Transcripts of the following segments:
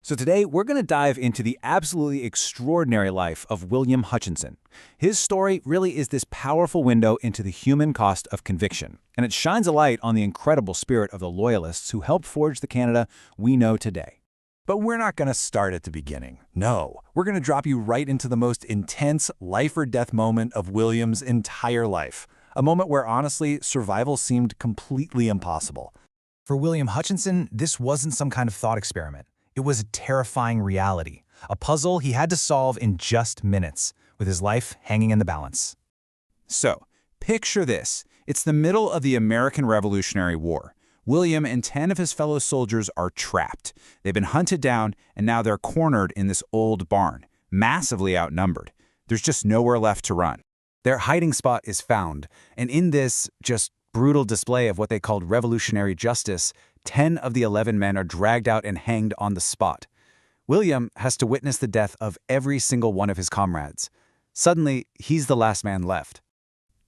So today, we're going to dive into the absolutely extraordinary life of William Hutchinson. His story really is this powerful window into the human cost of conviction, and it shines a light on the incredible spirit of the Loyalists who helped forge the Canada we know today. But we're not going to start at the beginning. No, we're going to drop you right into the most intense life-or-death moment of William's entire life. A moment where, honestly, survival seemed completely impossible. For William Hutchinson, this wasn't some kind of thought experiment. It was a terrifying reality, a puzzle he had to solve in just minutes, with his life hanging in the balance. So, picture this. It's the middle of the American Revolutionary War. William and 10 of his fellow soldiers are trapped. They've been hunted down, and now they're cornered in this old barn, massively outnumbered. There's just nowhere left to run. Their hiding spot is found, and in this just brutal display of what they called revolutionary justice, 10 of the 11 men are dragged out and hanged on the spot. William has to witness the death of every single one of his comrades. Suddenly, he's the last man left.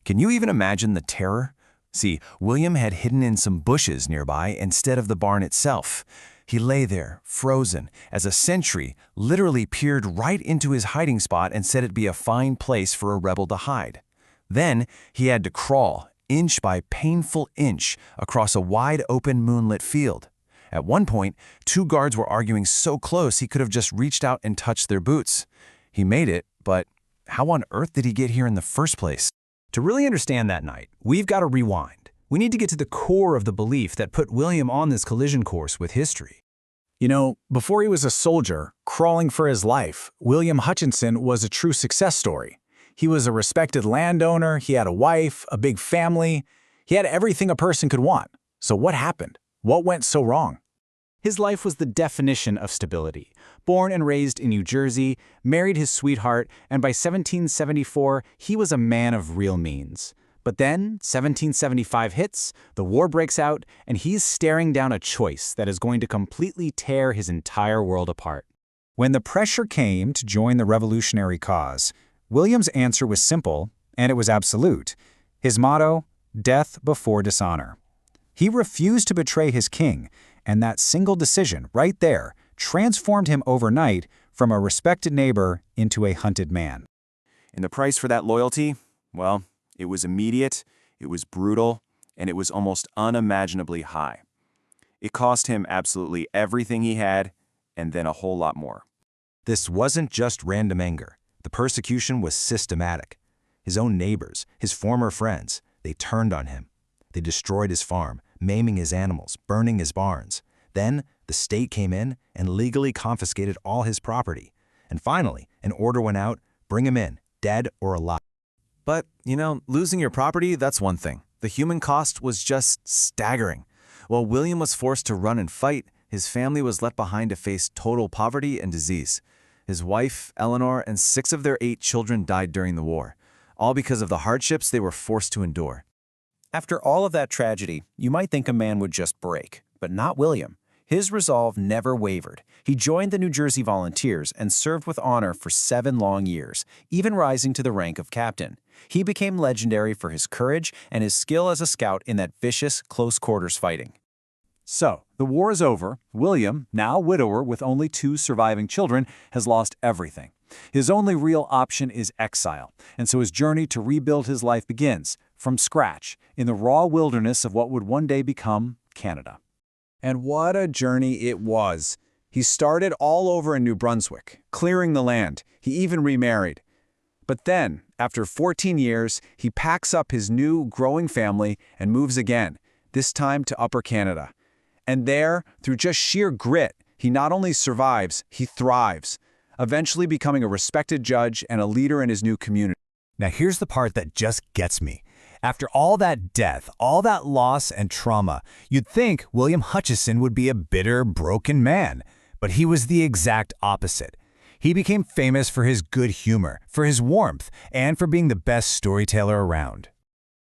Can you even imagine the terror? See, William had hidden in some bushes nearby instead of the barn itself. He lay there, frozen, as a sentry literally peered right into his hiding spot and said it'd be a fine place for a rebel to hide. Then he had to crawl, inch by painful inch, across a wide-open moonlit field. At one point, 2 guards were arguing so close he could have just reached out and touched their boots. He made it, but how on earth did he get here in the first place? To really understand that night, we've got to rewind. We need to get to the core of the belief that put William on this collision course with history. You know, before he was a soldier, crawling for his life, William Hutchinson was a true success story. He was a respected landowner, he had a wife, a big family. He had everything a person could want. So what happened? What went so wrong? His life was the definition of stability. Born and raised in New Jersey, married his sweetheart, and by 1774, he was a man of real means. But then, 1775 hits, the war breaks out, and he's staring down a choice that is going to completely tear his entire world apart. When the pressure came to join the revolutionary cause, William's answer was simple, and it was absolute. His motto, death before dishonor. He refused to betray his king, and that single decision right there transformed him overnight from a respected neighbor into a hunted man. And the price for that loyalty? Well, it was immediate, it was brutal, and it was almost unimaginably high. It cost him absolutely everything he had, and then a whole lot more. This wasn't just random anger. The persecution was systematic. His own neighbors, his former friends, they turned on him. They destroyed his farm, maiming his animals, burning his barns. Then, the state came in and legally confiscated all his property. And finally, an order went out, bring him in, dead or alive. But, losing your property, that's one thing. The human cost was just staggering. While William was forced to run and fight, his family was left behind to face total poverty and disease. His wife, Eleanor, and 6 of their 8 children died during the war, all because of the hardships they were forced to endure. After all of that tragedy, you might think a man would just break, but not William. His resolve never wavered. He joined the New Jersey Volunteers and served with honor for 7 long years, even rising to the rank of captain. He became legendary for his courage and his skill as a scout in that vicious, close-quarters fighting. So, the war is over. William, now widower with only 2 surviving children, has lost everything. His only real option is exile, and so his journey to rebuild his life begins, from scratch, in the raw wilderness of what would one day become Canada. And what a journey it was. He started all over in New Brunswick, clearing the land. He even remarried. But then, after 14 years, he packs up his new, growing family and moves again, this time to Upper Canada. And there, through just sheer grit, he not only survives, he thrives, eventually becoming a respected judge and a leader in his new community. Now here's the part that just gets me. After all that death, all that loss and trauma, you'd think William Hutchinson would be a bitter, broken man. But he was the exact opposite. He became famous for his good humor, for his warmth, and for being the best storyteller around.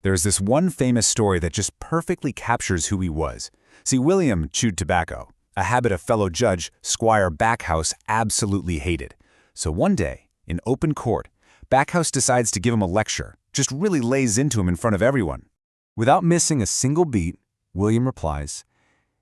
There's this one famous story that just perfectly captures who he was. See, William chewed tobacco, a habit a fellow judge, Squire Backhouse, absolutely hated. So one day, in open court, Backhouse decides to give him a lecture, just really lays into him in front of everyone. Without missing a single beat, William replies,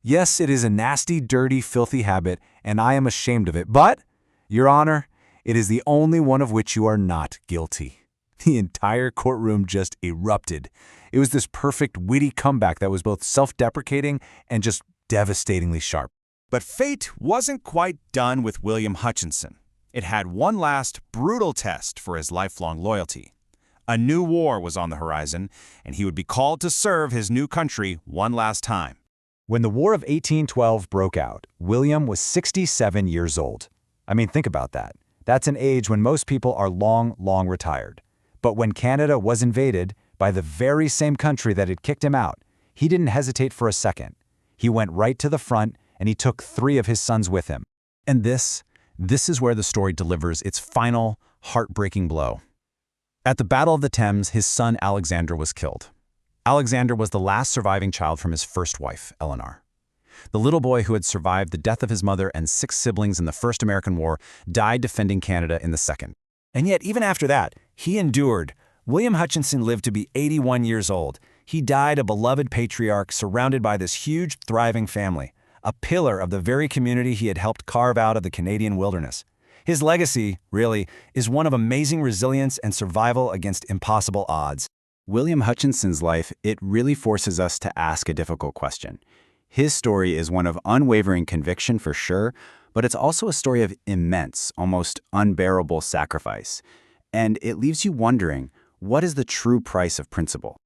Yes, it is a nasty, dirty, filthy habit, and I am ashamed of it, but, Your Honor, it is the only one of which you are not guilty." The entire courtroom just erupted. It was this perfect, witty comeback that was both self-deprecating and just devastatingly sharp. But fate wasn't quite done with William Hutchinson. It had one last, brutal test for his lifelong loyalty. A new war was on the horizon, and he would be called to serve his new country one last time. When the War of 1812 broke out, William was 67 years old. I mean, think about that. That's an age when most people are long, long retired. But when Canada was invaded by the very same country that had kicked him out, he didn't hesitate for a second. He went right to the front, and he took 3 of his sons with him. And this is where the story delivers its final, heartbreaking blow. At the Battle of the Thames, his son Alexander was killed. Alexander was the last surviving child from his first wife, Eleanor. The little boy who had survived the death of his mother and 6 siblings in the First American War died defending Canada in the Second. And yet, even after that, he endured. William Hutchinson lived to be 81 years old. He died a beloved patriarch surrounded by this huge, thriving family, a pillar of the very community he had helped carve out of the Canadian wilderness. His legacy, really, is one of amazing resilience and survival against impossible odds. William Hutchinson's life, it really forces us to ask a difficult question. His story is one of unwavering conviction for sure, but it's also a story of immense, almost unbearable sacrifice. And it leaves you wondering, what is the true price of principle?